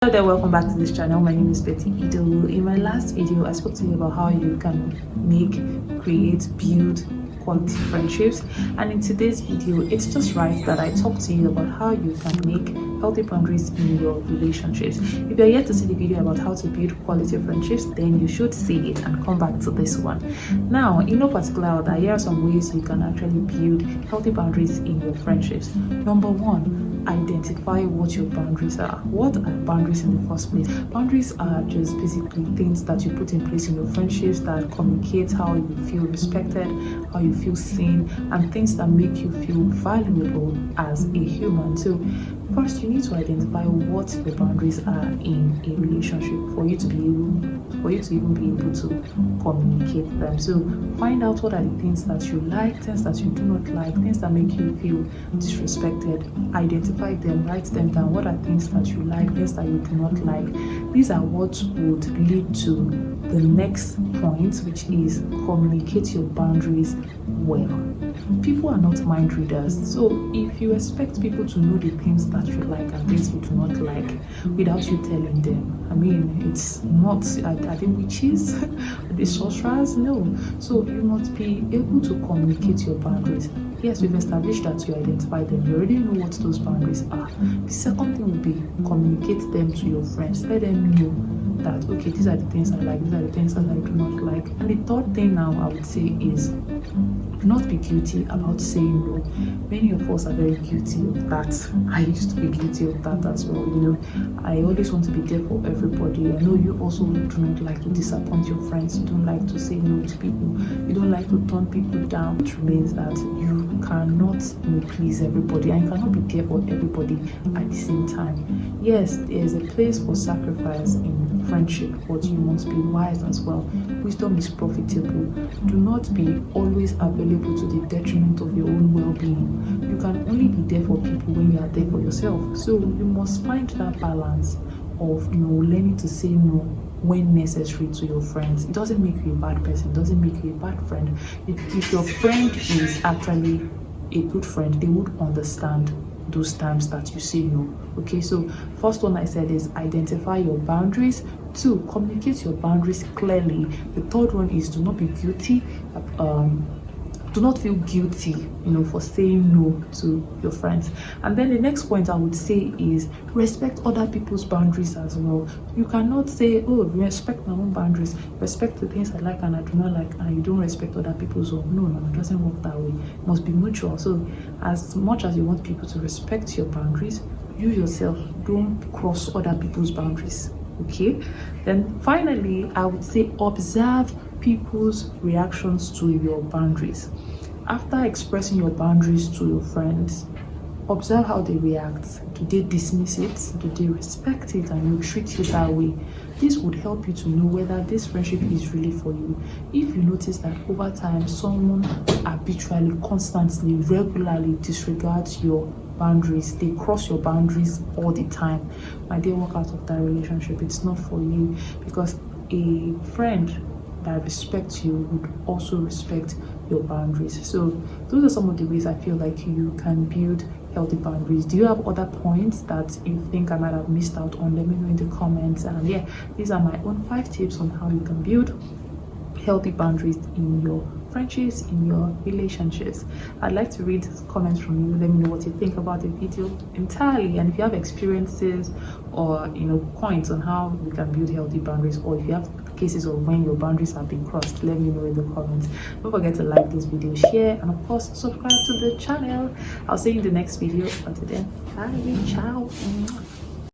Hello there, welcome back to this channel. My name is Betty Idowu. In my last video, I spoke to you about how you can make, create, build quality friendships, and in today's video it's just right that I talk to you about how you can make healthy boundaries in your relationships. If you're yet to see the video about how to build quality friendships, then you should see it and come back to this one. Now, in no particular order, here are some ways you can actually build healthy boundaries in your friendships. Number one, identify what your boundaries are. What are boundaries in the first place? Boundaries are just basically things that you put in place in your friendships that communicate how you feel respected, how you feel seen, and things that make you feel valuable as a human. So first, you need to identify what the boundaries are in a relationship for you to even be able to communicate them. So find out what are the things that you like, things that you do not like, things that make you feel disrespected. Identify them, write them down. What are things that you like, things that you do not like? These are what would lead to the next point, which is communicate your boundaries well. People are not mind readers, so if you expect people to know the things that you like and things you do not like without you telling them, I mean, it's not, are they witches? Are they sorcerers? No. So you must be able to communicate your boundaries. Yes, we've established that you identify them. You already know what those boundaries are. The second thing would be communicate them to your friends. Let them know that, okay, these are the things I like, these are the things that I do not like. And the third thing now I would say is not be guilty about saying no. Many of us are very guilty of that. I used to be guilty of that as well. I always want to be there for everybody. I know you also do not like to disappoint your friends. You don't like to say no to people. You don't like to turn people down, which means that you cannot please everybody and you cannot be there for everybody at the same time. Yes, there is a place for sacrifice in friendship, but you must be wise as well. Wisdom is profitable. Do not be always available to the detriment of your own well-being. You can only be there for people when you are there for yourself. So you must find that balance of learning to say no when necessary to your friends. It doesn't make you a bad person, it doesn't make you a bad friend. If your friend is actually a good friend, they would understand those times that you say no. Okay, so first one I said is identify your boundaries. 2, communicate your boundaries clearly. The third one is do not be guilty. Do not feel guilty, for saying no to your friends. And then the next point I would say is respect other people's boundaries as well. You cannot say, oh, respect my own boundaries, respect the things I like and I do not like, and you don't respect other people's own. No, it doesn't work that way. It must be mutual. So as much as you want people to respect your boundaries, you yourself don't cross other people's boundaries. Okay, then finally I would say observe people's reactions to your boundaries. After expressing your boundaries to your friends, observe how they react. Do they dismiss it? Do they respect it and you treat you that way? This would help you to know whether this friendship is really for you. If you notice that over time someone habitually, constantly, regularly disregards your boundaries, they cross your boundaries all the time, my dear, walk out of that relationship. It's not for you, because a friend that respects you would also respect your boundaries. So those are some of the ways I feel like you can build healthy boundaries. Do you have other points that you think I might have missed out on? Let me know in the comments. And yeah, these are my own 5 tips on how you can build healthy boundaries in your friendships, in your relationships. I'd like to read comments from you. Let me know what you think about the video entirely, and if you have experiences or points on how we can build healthy boundaries, or if you have cases of when your boundaries have been crossed, let me know in the comments. Don't forget to like this video, share, and of course subscribe to the channel. I'll see you in the next video. Until then, bye, ciao.